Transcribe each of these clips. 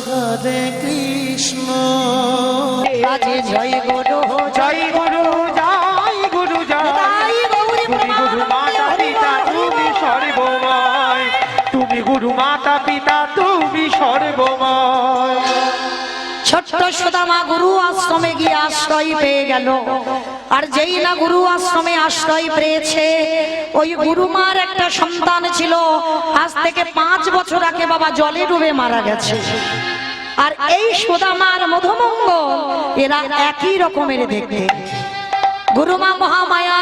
হরে কৃষ্ণ। আজে জয় গুরু জয় গুরু জয় গুরু জয়। তুমি গুরু মাতা পিতা তুমি সর্বময়, তুমি গুরু মাতা পিতা তুমি সর্বময়। ছোট্ট সুদামা গুরু আশ্রমে গিয়ে আশ্রয় পেয়ে গেল। আর যেই না গুরু আশ্রমে আশ্রয় পেয়েছে, ওই গুরুমার একটা সন্তান ছিল, আজ থেকে 5 বছর আগে বাবা জলে ডুবে মারা গেছে। আর এই সুদামার মধুমঙ্গ এরা একই রকমের দেখতে। গুরুমা মহামায়া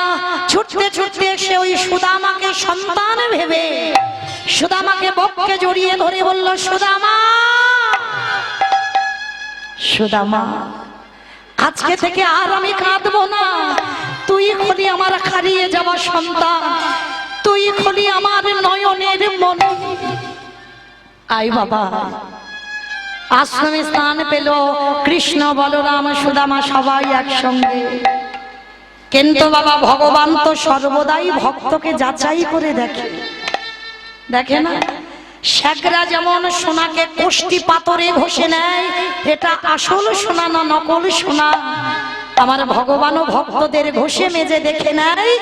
ছুটতে ছুটতে এসে ওই সুদামাকে সন্তান ভেবে সুদামাকে বক্ষে জড়িয়ে ধরে বলল, সুদামা সুদামা, আজকে থেকে আর আমি কাঁদবো না। তুই হলি আমার হারিয়ে যাওয়া সন্তান, তুই হলি আমার নয়নের মনি। আই বাবা। আশ্রমে স্থান পেল কৃষ্ণ, বলরাম, সুদামা সবাই একসঙ্গে। কিন্তু বাবা ভগবান তো সর্বদাই ভক্তকে যাচাই করে দেখে, দেখে না? শেখরা যেমন সোনাকে কোষ্টি পাথরে ঘষে নেয়, এটা আসল সোনা না নকল সোনা, আমার ভগবানও ভক্তদের ঘষে মেজে দেখে নেয়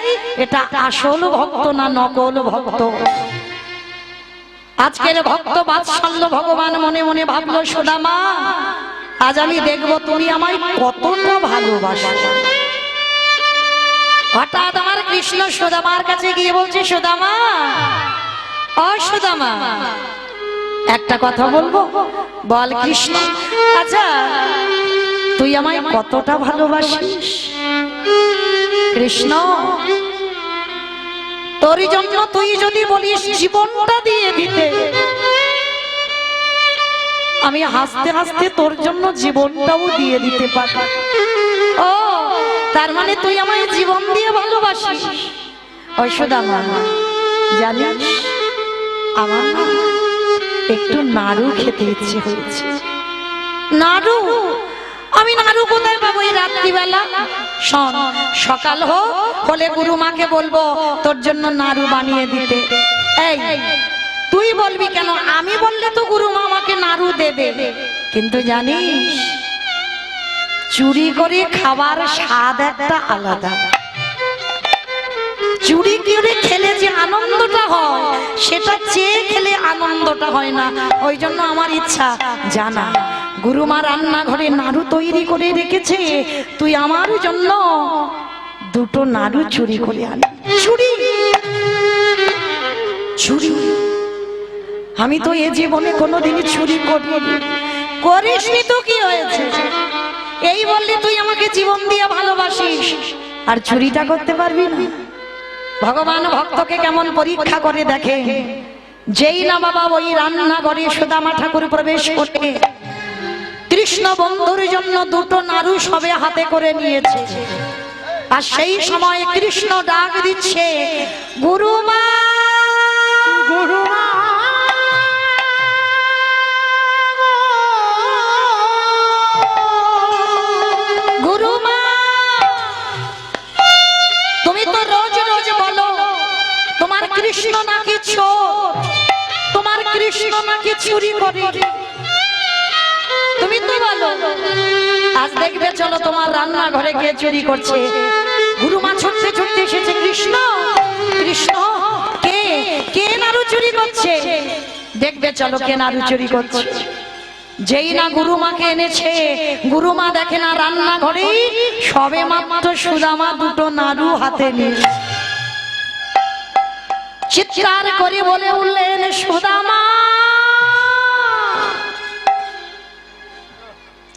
এটা আসল ভক্ত না নকল ভক্ত। আজকের ভক্ত বাৎসল্য ভগবান মনে মনে ভাবলো, সুদামা আজ আমি দেখবো তুমি আমায় কতটা ভালোবাসো। হঠাৎ আমার কৃষ্ণ সুদামার কাছে গিয়ে বলছে, সুদামা ও সুদামা, একটা কথা বলবো? বল কৃষ্ণ। আচ্ছা তুই আমায় কতটা ভালোবাসিস? কৃষ্ণ, তোর জন্য তুই যদি বলিস জীবনটা দিয়ে দিতে, আমি হাসতে হাসতে তোর জন্য জীবনটাও দিয়ে দিতে পারি। ও তার মানে তুই আমায় জীবন দিয়ে ভালোবাসিস? ও সুদামা, জানিস আমার একটু নাড়ু খেতে ইচ্ছে হয়েছে। নাড়ু? আমি নাড়ু কোথায় পাবো এই রাত্রিবেলা? শোন, সকাল হলে গুরুমাকে বলবো তোর জন্য নাড়ু বানিয়ে দিতে। এই তুই বলবি কেন? আমি বললে তো গুরুমা আমাকে নাড়ু দেবে। কিন্তু জানিস চুরি করে খাবার স্বাদ একটা আলাদা। চুরি করে খেলে যে আনন্দটা হয় সেটা চেয়ে খেলে আনন্দটা হয় না। ওই জন্য আমার ইচ্ছা, জানা গুরুমা রান্নাঘরে নাড়ু তৈরি করে রেখেছে, তুই আমার জন্য 2টো নাড়ু চুরি করে আন। চুরি? চুরি? আমি তো এ জীবনে কোনোদিন চুরি করিনি। করিসনি তো কি হয়েছে? এই বললি তুই আমাকে জীবন দিয়ে ভালোবাসিস, আর চুরিটা করতে পারবি না? ভগবান ভক্তকে কেমন পরীক্ষা করে দেখে। যেই না বাবা ওই রান্নাঘরে সুদামা ঠাকুর প্রবেশ করে কৃষ্ণ বন্ধুর জন্য 2টো নাড়ু সবে হাতে করে নিয়েছে, আর সেই সময় কৃষ্ণ ডাক দিচ্ছে, গুরুমা গুরুমা। গুরুমা, তুমি তো রোজ রোজ বলো তোমার কৃষ্ণ নাকি চোর, তোমার কৃষ্ণ নাকি চুরি করে, তুমি তো বলো। আজ দেখবে চলো তোমার রান্নাঘরে কে চুরি করছে। গুরুমা ছুটতে ছুটতে এসেছে, কৃষ্ণ কৃষ্ণ, কে কে নাড়ু চুরি করছে? দেখবে চলো কে নাড়ু চুরি করছে। যেই না গুরুমাকে এনেছে, গুরুমা দেখে না রান্নাঘরে সবে মাত্র সুদামা 2টো নাড়ু হাতে নিয়ে চিৎকার করে বলে উঠলেন, সুদামা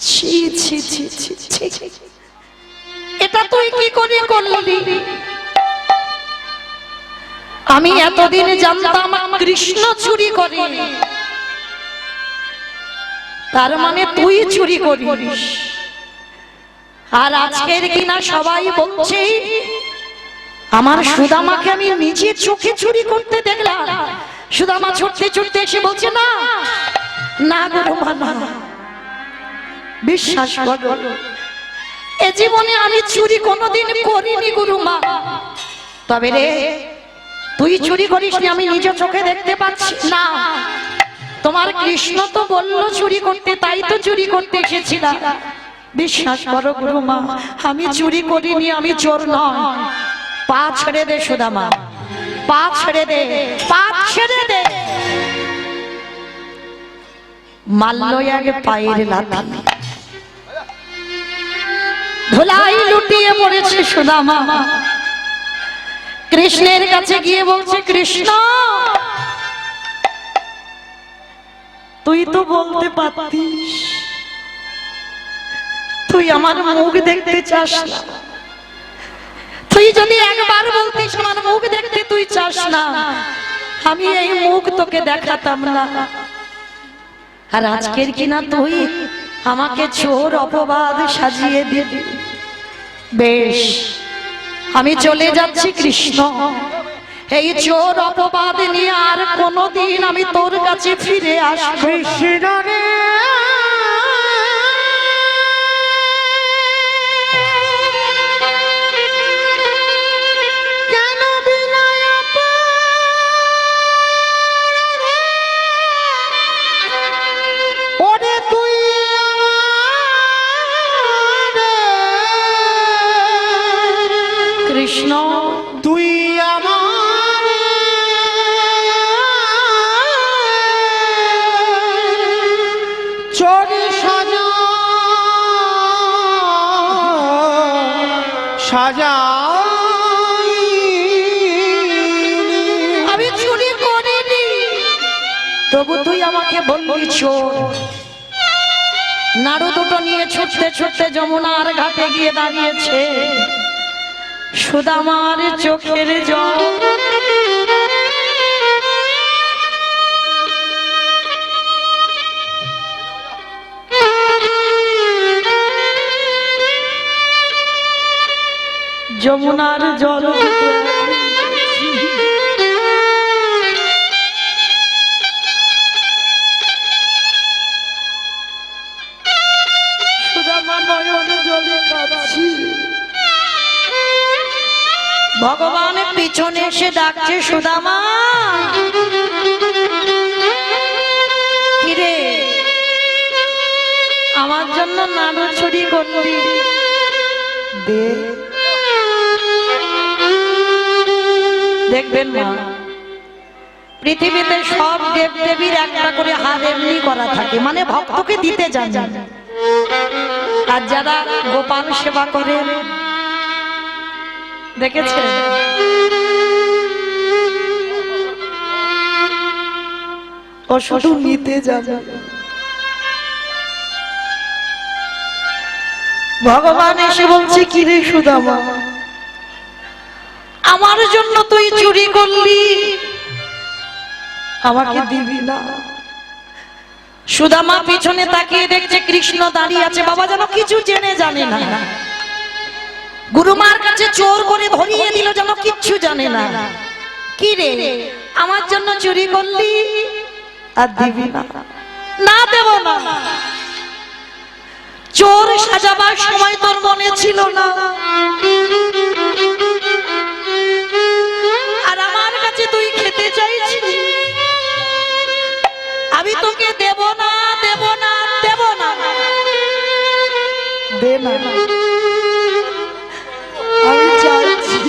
ছি ছি ছি ছি ছি, এটা তুই কি করে করলি? আমি এতদিন জানতাম কৃষ্ণ চুরি করে, তার মানে তুই চুরি করিস। আর আজকের কিনা সবাই বলছে আমার সুদামাকে আমি নিজে চোখে চুরি করতে দেখলাম। সুদামা ছুটতে ছুটতে এসে বলছে, না না গুরুমা না, বিশ্বাস করো এ জীবনে আমি চুরি কোনোদিন করিনি গুরুমা। তবে রে তুই চুরি করিসনি, আমি নিজ চোখে দেখতে পাচ্ছি। না তোমার কৃষ্ণ তো বললো চুরি করতে, তাই তো চুরি করতে এসেছিলাম। বিশ্বাস করো গুরুমা, আমি চুরি করিনি, আমি চোর নয়। পা ছেড়ে দে সুদামা, পা ছেড়ে দে, পা ছেড়ে দে। মারলো আগে পায়ের লাথি, ধুলাই লুটিয়ে পড়েছে সুদামা। কৃষ্ণের কাছে গিয়ে বলছে, কৃষ্ণ তুই তো বলতে পারতিস, তুই আমার মুখ দেখতে চাস না। তুই যদি একবার বলতিস আমার মুখ দেখতে তুই চাস না, আমি এই মুখ তোকে দেখাতাম না। আর আজকের কিনা তুই আমাকে চোর অপবাদ সাজিয়ে দিবি। বেশ, আমি চলে যাচ্ছি কৃষ্ণ, এই চোর অপবাদ নিয়ে আর কোনোদিন আমি তোর কাছে ফিরে আসবো। কৃষ্ণ তুই আমার চোরে সাজা সাজা, আমি চুরি করিনি, তবু তুই আমাকে বললি চোর। নাড়ু দুটো নিয়ে ছুটতে ছুটতে যমুনার ঘাটে গিয়ে দাঁড়িয়েছে। সুদামার চোখের জল, যমুনার জল সুদামা নয়ন জলে কাঁদছে। ভগবান পিছনে এসে ডাকছে, সুদামা কিরে আমার জন্য নাড়ু চুরি করলি, দে। দেখবেন মা, পৃথিবীতে সব দেব দেবীর একটা করে হাত এমনি করা থাকে, মানে ভক্তকে দিতে জানেন। আর যারা গোপাল সেবা করেন দেখেছেন, ও শুধু নিতে যাবে। ভগবান এসে বলছে, কি রে সুদামা, আমার জন্য তুই চুরি করলি, আমাকে দিবি না? সুদামা পিছনে তাকিয়ে দেখছে কৃষ্ণ দাঁড়িয়ে আছে। বাবা যেন কিছু জেনে জানে না, গুরুমার কাছে চোর করে ধরিয়ে দিল যেন কিচ্ছু জানে না। কি রে আমার জন্য চুরি করলি আর দিবি না? না, দেব না। চোর সাজাবার সময় তোর মনে ছিল না, আর আমার কাছে তুই খেতে চাইছিস, আমি তোকে দেব না, দেব না, দেব না। দে না, আমি চাইছি।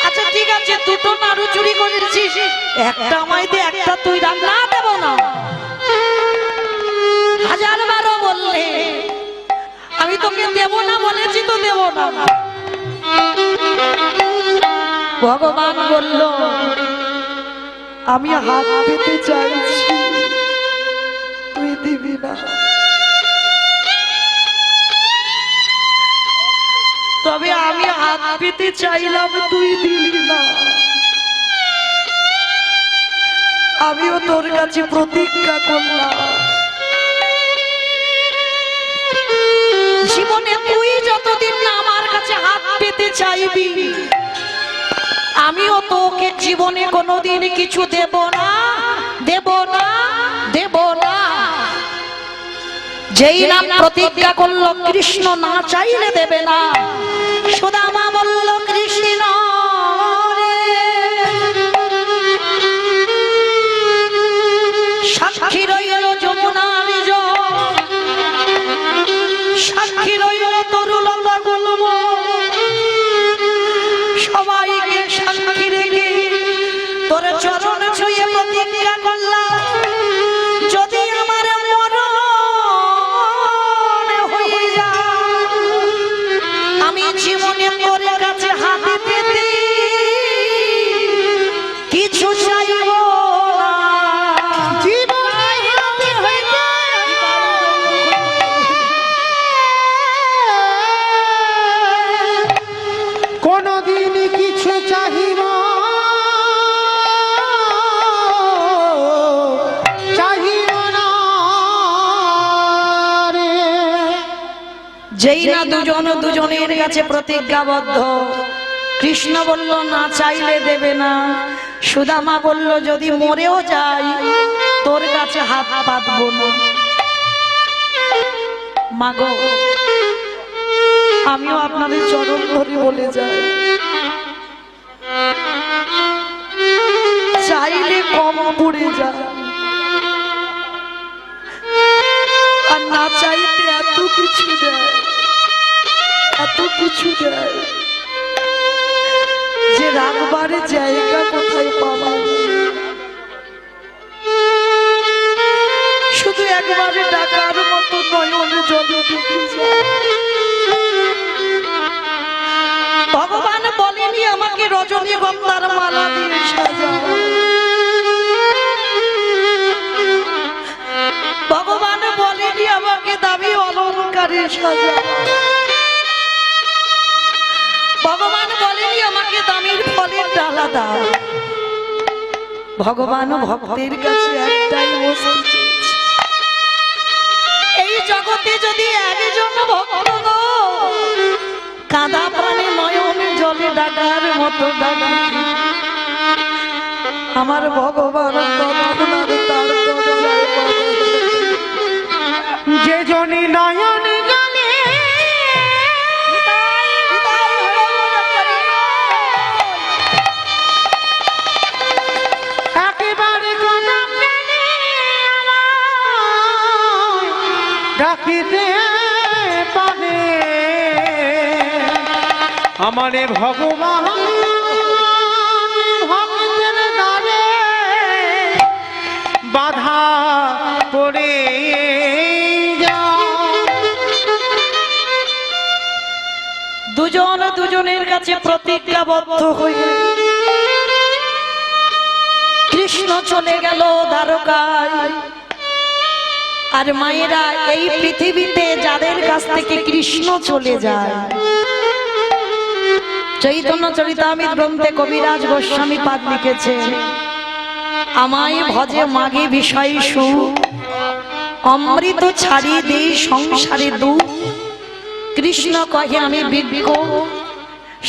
আচ্ছা ঠিক আছে, দুটো নাড়ু চুরি করেছিস, একটা আমায় দে, একটা তুই রাখ। না, দেব না। হাজার বারও বললে, আমি তোকে দেব না বলেছি তো দেব না। ভগবান বলল, আমি হাত পেতে চাইছি, তুই দিবি না। তবে আমি হাত পেতে চাইলাম, তুই দিলি না। আমিও তোর কাছে প্রতিজ্ঞা করলাম, জীবনে তুই যতদিন না আমার কাছে হাত পেতে চাইবি, আমিও তোকে জীবনে কোনোদিন কিছু দেব না, দেব না, দেব না। যেই নাম প্রতিজ্ঞা করলো কৃষ্ণ না চাইলে দেবে না। সুদামা বলল, কৃষ্ণ রে সাক্ষী রইল যমুনার জল, সাক্ষী রইল তরুলতা গুল্ম, সবাইকে সাক্ষী রেখে তোর চরণ ছুঁয়ে প্রতিজ্ঞা করলাম, যদি আমার মরণ হয়ে যায় আমি জীবনে তোর কাছে হাত পেতে কিছু চাইব না। কোনদিন কিছু চাহিব চাহিব না রে। যেই না দুজন দুজনের কাছে প্রতিজ্ঞাবদ্ধ, কৃষ্ণ বলল না চাইলে দেবে না, সুদামা বলল যদি মরেও যাই তোর কাছে হাত পাতবো না। মাগো আমিও আপনাদের চরণ ধরে বলে যাই, চাইলে কম পড়ে যায় আর না চাইতে এত কিছু দেয়, এত কিছু দেয় যে রাখবার জায়গা কোথায় পাওয়া যায়। শুধু একবারে ডাকার মতো নয়নে জলে ডুবে যায়। ভগবান বলেনি আমাকে রজনীগন্ধার মালা দিয়ে সাজাও, ভগবান বলেনি আমাকে দামি অলঙ্কারে সাজাও, ভগবান বলেনি আমাকে দামির ফলের ডালা দাও। ভগবান ভক্তের কাছে একটাই বস্তু চেয়েছে, এই জগতে যদি একজন ভক্ত কাঁদা প্রাণে নয়ন জলে ডাকার মতো ডাকে, আমার ভগবান তৎক্ষণাৎ তার দরজায় পড়ে। যে জনি নয়ন জলে একেবারে গোনা প্রাণে আমায় ডাকিতে পারে, আমারে ভগবান ভক্তের দ্বারে বাধা পড়ে দুজন দুজনের কাছে প্রতিজ্ঞাবদ্ধ হয়ে কৃষ্ণ চলে গেল দ্বারকায়। আর মায়েরা এই পৃথিবীতে যাদের কাছ থেকে কৃষ্ণ চলে যায়, চৈতন্য চরিতামৃত গ্রন্থে কবিরাজ গোস্বামী পাদ লিখেছে, আমায় ভজে মাগে বিষয় সুখ, অমৃত ছাড়ি দেই সংসারে দুঃখ। কৃষ্ণ কহে আমি বিজ্ঞ,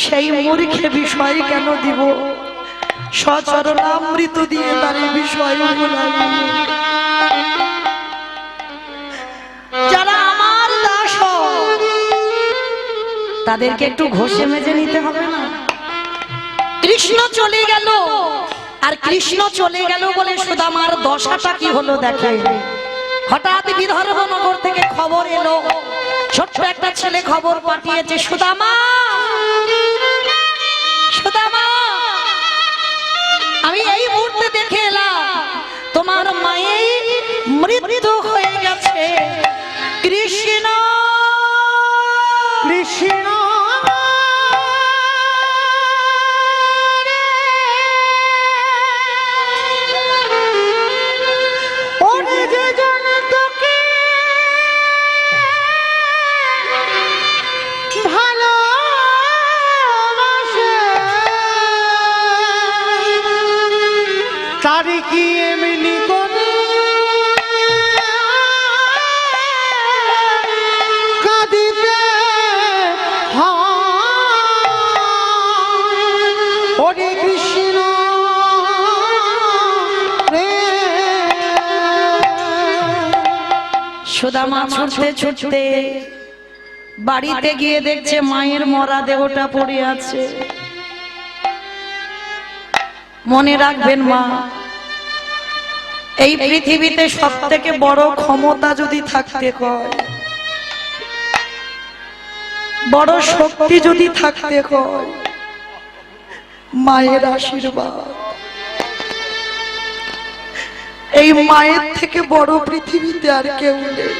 সেই মূর্খে বিষয় কেন দিব, সচরণামৃত দিয়ে তার এই বিষয় ভুলাইব। যারা আমার দাস তাদেরকে একটু ঘষে মেজে নিতে হবে না? কৃষ্ণ চলে গেল, আর কৃষ্ণ চলে গেল বলে সুদামার দশাটা কি হলো দেখে। হঠাৎ বিদর্ভ নগর থেকে খবর এলো, ছোট্ট একটা ছেলে খবর পাঠিয়েছে, সুদামা সুদামা আমি এই মুহূর্তে দেখে এলাম তোমার মায়ের মৃত্যু হয়ে গেছে। কৃষ্ণ কৃষ্ণ তারি কি এমনি করে কাঁদিতে হরে কৃষ্ণ রে। সুদামা ছুটতে ছুটতে বাড়িতে গিয়ে দেখছে মায়ের মরা দেহটা পড়ে আছে। মনে রাখবেন মা, এই পৃথিবীতে সব থেকে বড় ক্ষমতা যদি থাকতে হয়, বড় শক্তি যদি থাকতে হয়, মায়ের আশীর্বাদ। এই মায়ের থেকে বড় পৃথিবীতে আর কেউ নেই।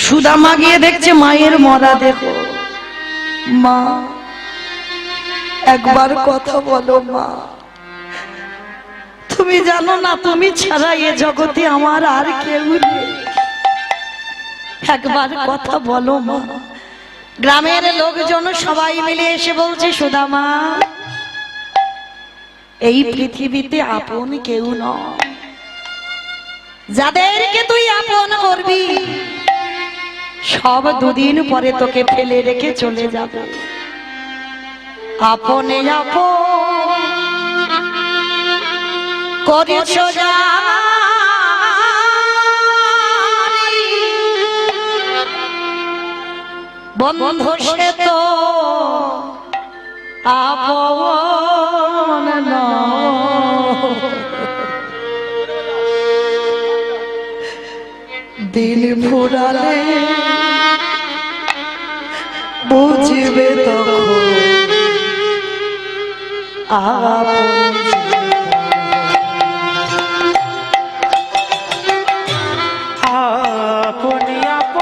সুদামা গিয়ে দেখছে মায়ের মরা দেখো। মা একবার কথা বলো মা, তুমি জানো না তুমি ছাড়া এ জগতে আমার আর কেউ নেই, একবার কথা বলো মা। গ্রামের লোকজন সবাই মিলে এসে বলছে সুদামা এই পৃথিবীতে আপন কেউ নয়, যাদেরকে তুই আপন করবি সব দুদিন পরে তোকে ফেলে রেখে চলে যাবে। আপনে আপন করেছ জানি, বন্ধু সে তো আপন নয়। দিন ফুরালে বুঝবে তখন আপন। আপনি আপন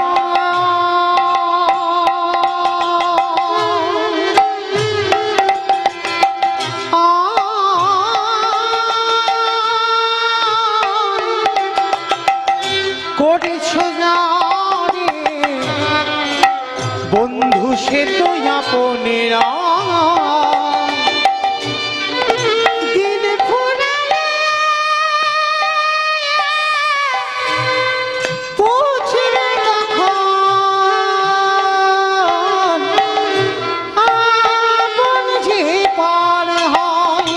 করেছ জানি, বন্ধু সে তো আপনেরা। দিন ফুরালে বুঝবে তখন আপন যে পার হয়।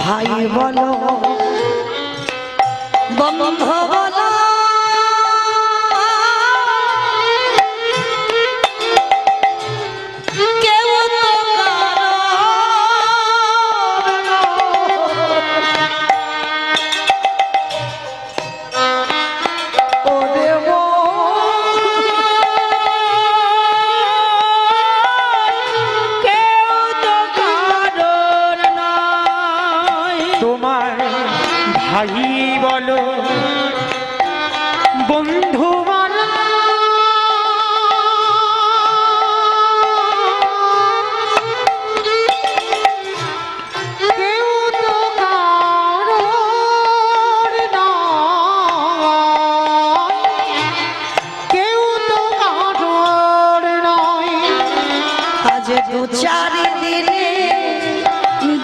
ভাই বলো বন্ধু বলো কেউ তো কারো ও দেব কেউ তো কারোর নয়। তোমার ভাই বলো বন্ধু বলো কেউ তো কারোর নয়, কেউ তো কারোর নয়। আজ দু চার দিনে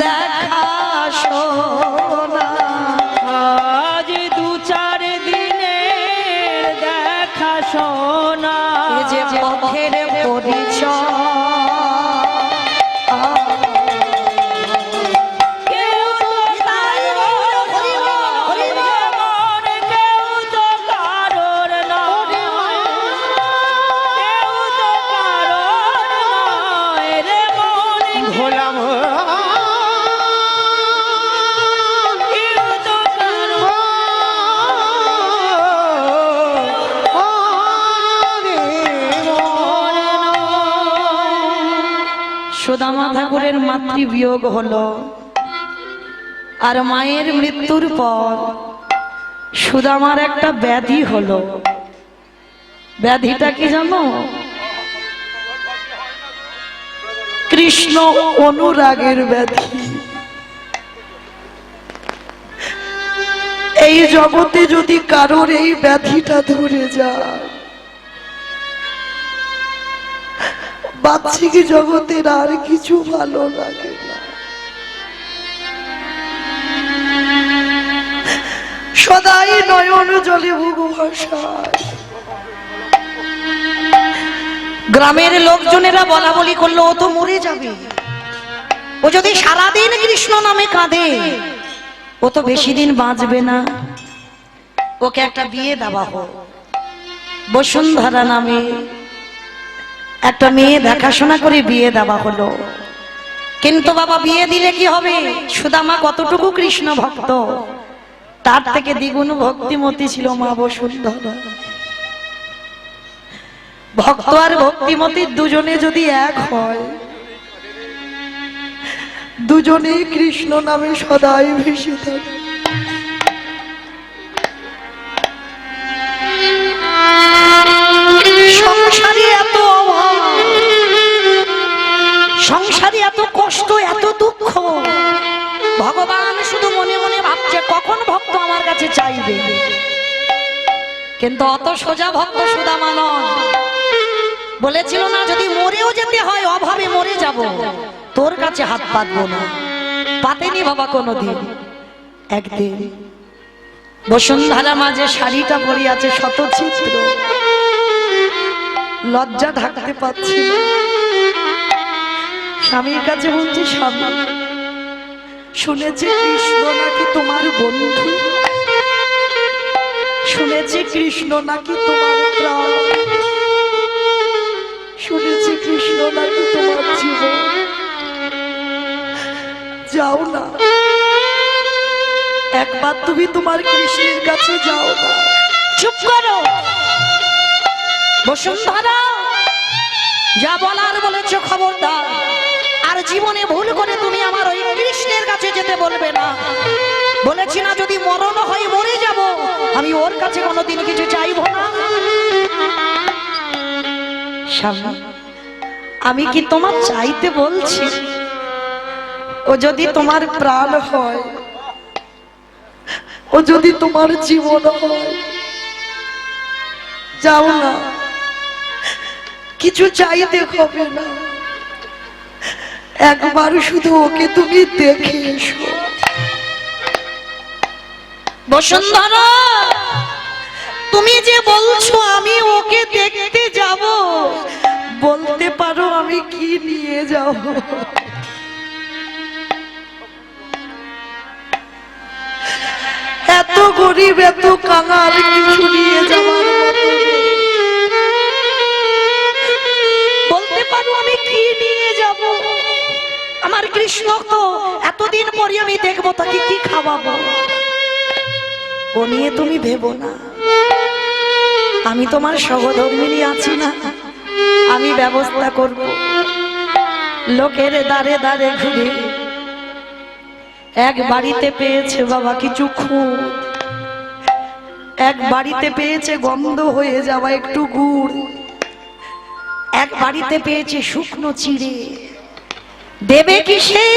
দেখা শোনা, আজ দু চার দিনের দেখা শোনা, এ যে পথের পরিচয়। কেউ তো কারোর নয়, মন কেউ তো কারোর নয়, কেউ তো কারোর নয় রে মন, হলাম কেউ তো কারোর সুদামা ঠাকুরের মাতৃবিয়োগ হলো, আর মায়ের মৃত্যুর পর সুদামার একটা ব্যাধি হলো। ব্যাধিটা কি জানো? কৃষ্ণ অনুরাগের ব্যাধি। এই জগতে যদি কারোর এই ব্যাধিটা ধরে যায়, বাহ্যিক জগতের আর কিছু ভালো লাগে না। সদাই নয়ন জলে বুক ভাসায়। গ্রামের লোকজনেরা বলা বলি করলো ও তো মরে যাবে, ও যদি সারাদিন কৃষ্ণ নামে কাঁদে ও তো বেশি দিন বাঁচবে না, ওকে একটা বিয়ে দেওয়া হোক। বসুন্ধরা নামে একটা মেয়ে দেখাশোনা করে বিয়ে দেওয়া হলো। কিন্তু বাবা বিয়ে দিলে কি হবে? সুদামা কতটুকু কৃষ্ণ ভক্ত, তার থেকে দ্বিগুণ ভক্তিমতী ছিল মা বসুন্ধরা। ভক্ত আর ভক্তিমতীর দুজনে যদি এক হয়, দুজনেই কৃষ্ণ নামে সদাই ভেসে থাকে। সংসারে এত অভাব, সংসারে এত কষ্ট, এত দুঃখ, ভগবান শুধু মনে মনে ভাবছে কখন ভক্ত আমার কাছে চাইবে। কিন্তু অত সোজা ভক্ত সুদামা নয়। বলেছিল না, যদি মরেও যেতে হয়, অভাবে মরে যাব, তোর কাছে হাত পাতবো না। পাতেনি বাবা কোনোদিন। একদিন বসুন্ধরা মাঝে শাড়িটা পরে আছে শতচিত্র, লজ্জা ঢাকতে পারছি না। স্বামীর কাছে বলছি, স্বামী শুনেছি কৃষ্ণ নাকি তোমার বন্ধু, শুনেছি কৃষ্ণ নাকি তোমার প্রাণ, শুনেছি কৃষ্ণ নাকি তোমার জীবন। যাও না, একবার তুমি তোমার কৃষ্ণের কাছে যাও না। চুপ করো বসুন্ধরা, যা বলার বলেছো খবরদার। আর জীবনে ভুল করে তুমি আমার ওই কৃষ্ণের কাছে যেতে বলবে না। বলেছি না, যদি মরণ হয় মরে যাব, আমি ওর কাছে কোনোদিন কিছু চাইবো না। স্বামী, আমি কি তোমার চাইতে বলছি? ও যদি তোমার প্রাণ হয়, ও যদি তোমার জীবন হয়, যাও না, কিছু চাইতে হবে না। একবার শুধু ওকে তুমি দেখে এসো। বসুন্ধরা, তুমি যে বলছো আমি ওকে দেখতে যাব, বলতে পারো আমি কি নিয়ে যাব? এত গরিব, এত কাঙাল, কিছু নিয়ে যাওয়ার মতো নেই। বলতে পারো আমি কি নিয়ে যাব? আমার কৃষ্ণ তো এতদিন পরে আমি দেখবো, তাকে কি খাওয়াবো? ও নিয়ে তুমি ভেবো না, আমি তোমার সহধর্মিনী আছি না, আমি ব্যবস্থা করব। লোকের দাঁড়ে দাঁড়ে ঘুরে এক বাড়িতে পেয়েছে বাবা কিছু খুদ, এক বাড়িতে পেয়েছে গন্ধ হয়ে যাওয়া একটু গুড়, এক বাড়িতে পেয়েছে শুকনো চিড়ে। দেবে কিসে?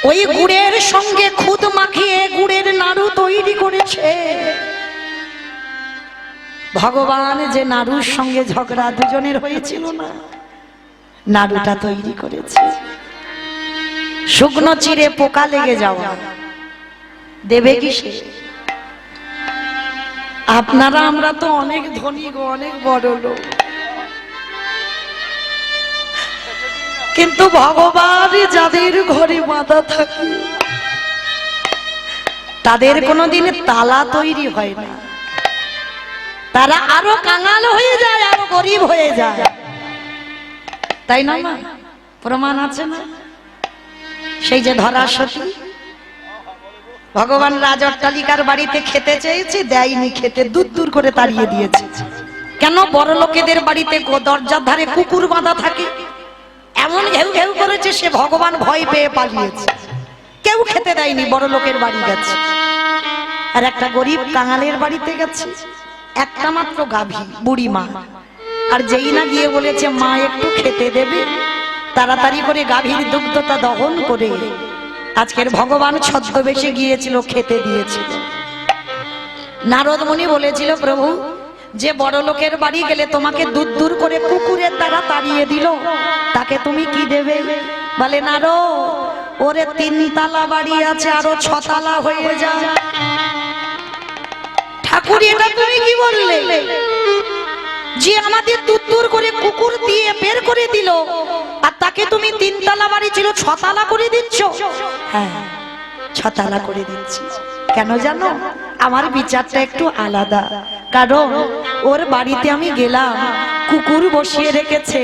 ওই গুড়ের সঙ্গে খুদ মাখিয়ে গুড়ের নাড়ু তৈরি করেছে। ভগবান যে নাড়ুর সঙ্গে ঝগড়া দুজনের হয়েছিল না, নাড়ুটা তৈরি করেছে। শুকনো চিড়ে পোকা লেগে যাওয়া, দেবে কিসে? আপনারা আমরা তো অনেক ধনী গো, অনেক বড় লোক, কিন্তু ভগবান যাদের ঘরে বাঁধা থাকে তাদের কোনোদিন তালা তৈরি হয় না। তারা আরো কাঙাল হয়ে যায়, আরো গরিব হয়ে যায়, তাই না মা? প্রমাণ আছে না? সেই যে ধরাসতী, ভগবান রাজ অট্টালিকার বাড়িতে খেতে চেয়েছে, দেয়নি খেতে, দূর দূর করে তাড়িয়ে দিয়েছে। কেন? বড় লোকেদের বাড়িতে দরজার ধারে কুকুর বাঁধা থাকে, এমন ঘেউ ঘেউ করেছে, সে ভগবান ভয় পেয়ে পালিয়েছে। কেউ খেতে দেয়নি, বড় লোকের বাড়ি গেছে। আর একটা গরিব কাঙালের বাড়িতে গেছে, একটা মাত্র গাভী, বুড়ি মা। আর যেই না গিয়ে বলেছে মা একটু খেতে দেবে, তাড়াতাড়ি করে গাভীর দুগ্ধটা দহন করে আজকের ভগবান ছদ্মবেশে গিয়েছিল, খেতে দিয়েছিল। নারদ মুনি বলেছিল, প্রভু যে বড় লোকের বাড়ি গেলে তোমাকে দূর দূর করে কুকুরের দ্বারা তাড়িয়ে দিল, তাকে তুমি কি দেবে? বলে, নারদ, ওরে 3 তালা বাড়ি আছে, আরো 6 তালা হয়ে যায়। ঠাকুর, এটা তুমি কি বললে? যে আমাদের দূর দূর করে কুকুর দিয়ে বের করে দিল, আর তাকে তুমি 3 তালা বাড়ি ছিল 6 তালা করে দিচ্ছ? হ্যাঁ, 6 তালা করে দিচ্ছি। কেন জানো? আমার বিচারটা একটু আলাদা। কারণ ওর বাড়িতে আমি গেলাম, কুকুর বসিয়ে রেখেছে,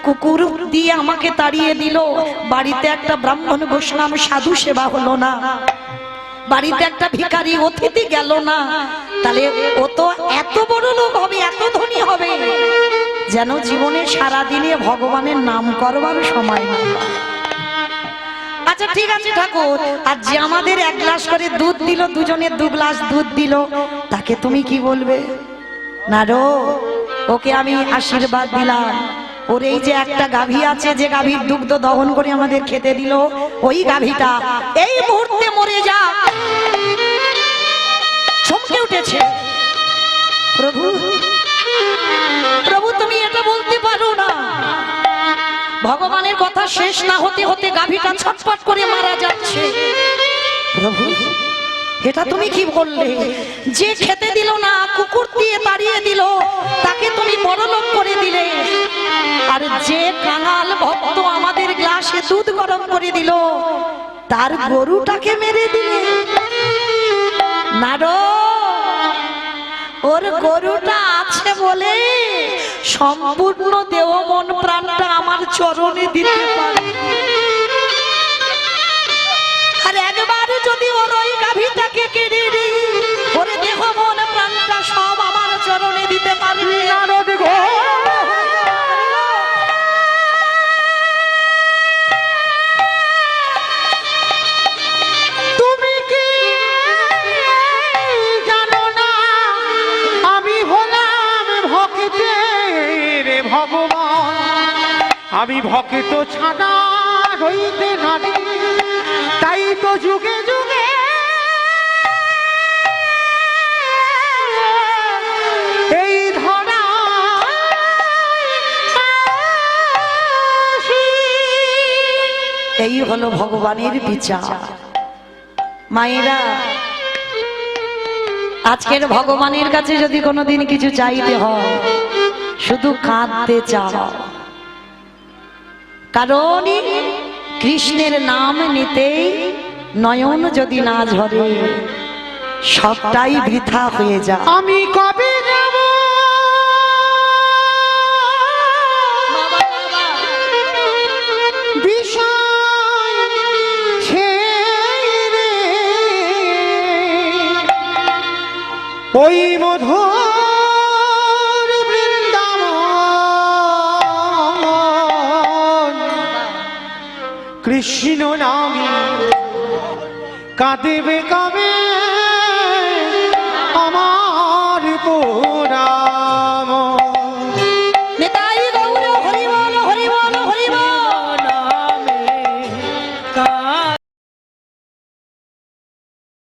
কুকুর দিয়ে আমাকে তাড়িয়ে দিল, বাড়িতে একটা ব্রাহ্মণ বৈষ্ণব সাধু সেবা হলো না, বাড়িতে একটা ভিখারি অতিথি গেল না, তাহলে ও তো এত বড় লোক হবে, এত ধনী হবে, যেন জীবনে সারা দিনে ভগবানের নাম করবার সময় না। আচ্ছা ঠিক আছে ঠাকুর, আর যে আমাদের 1 গ্লাস করে দুধ দিল, দুজনের 2 গ্লাস দুধ দিল, তাকে তুমি কি বলবে? না রো, ওকে আমি আশীর্বাদ দিলাম, ওর এই যে একটা গাভী আছে, যে গাভীর দুগ্ধ দহন করে আমাদের খেতে দিল, ওই গাভীটা এই মুহূর্তে মরে যা। চমকে উঠেছে, প্রভু প্রভু তুমি এটা বলতে পারো না? ভগবানের কথা শেষ না হতে হতে গাভীটা ছটফট করে মারা যাচ্ছে। প্রভু এটা তুমি কি বললে? যে খেতে দিল না, কুকুর দিয়ে তাড়িয়ে দিল, তাকে তুমি বড়লোক করে দিলে, আর যে কাঙাল ভক্ত আমাদের গ্লাসে দুধ গরম করে দিল, তার গরুটাকে মেরে দিলে। না রো, ওর গরুটা আছে বলে সম্পূর্ণ দেহ মন প্রাণটা আমার চরণে দিতে পারে, আর একবার যদি ওর ওই গাভীটাকে কেড়ে দিই, ওর দেহ মন প্রাণটা সব আমার চরণে দিতে পারবে। নারদ গো, তুমি কি জানো না আমি হলাম ভক্তের ভগবান? আমি ভক্ত ছাড়া হইতে নারী, তাই তো যুগে যুগে এই ধরা এই হলো ভগবানের বিচার। মায়েরা, আজকের ভগবানের কাছে যদি কোনোদিন কিছু চাইতে হয়, শুধু কাঁদতে চাও, কারণ কৃষ্ণের নাম নিতেই নয়ন যদি না ঝরে, সবটাই বৃথা হয়ে যায়। আমি কবে যাব বিষয় ছেড়ে ওই মধুর বৃন্দাবন? কৃষ্ণ নামে কাঁদেবে কবে আমার পুরাম? নিতাই গৌর হরি বল, হরি বল, হরি বল। নামে কাঁদে